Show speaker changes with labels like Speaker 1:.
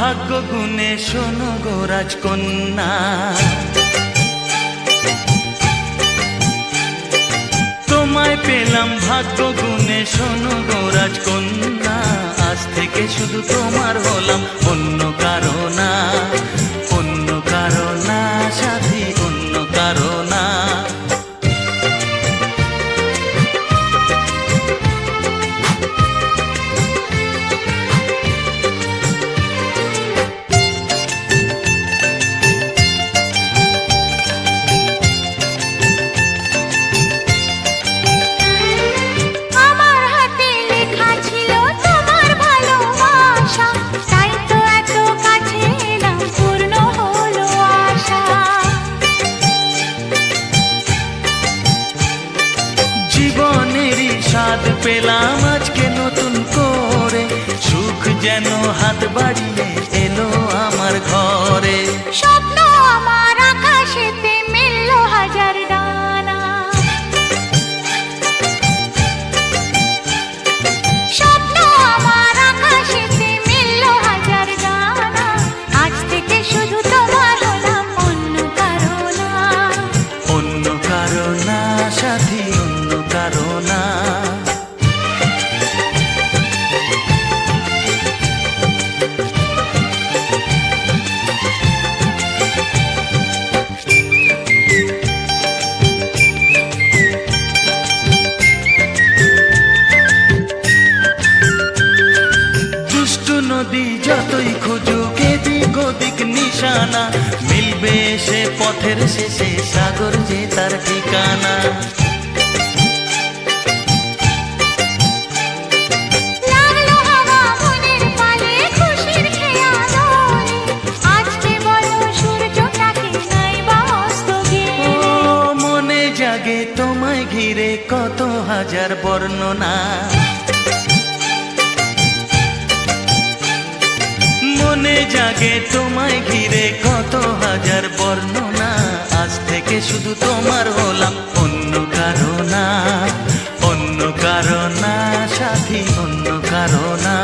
Speaker 1: ভাগ্য গুণে শোনো গো রাজকন্যা, তোমায় পেলাম ভাগ্য গুণে শোনো গো রাজকন্যা। আজ থেকে শুধু তোমার হলাম, অন্য কারো না, অন্য কারো না সাথী, অন্য কারো না। স্বাদ পেলাম আজকে নতুন করে, সুখ যেন হাত বাড়িয়ে এলো আমার ঘরে।
Speaker 2: স্বপ্ন আমার আকাশেতে মিলল হাজার ডানা, স্বপ্ন আমার আকাশেতে মিলল হাজার ডানা। আজ থেকে শুধু তোমার হলাম, অন্য কারো না,
Speaker 1: অন্য কারো না সাথী, অন্য কারো না। নদী যতই খুঁজুক এদিক ওদিক নিশানা, মিলবে সে পথের শেষে সাগর যে তার ঠিকানা। মনে জাগে তোমায় ঘিরে কত হাজার বর্ণনা, মনে জাগে তোমায় ঘিরে কত হাজার বর্ণনা। আজ থেকে শুধু তোমার হলাম, অন্য কারো না, অন্য কারো না সাথী, অন্য কারো না।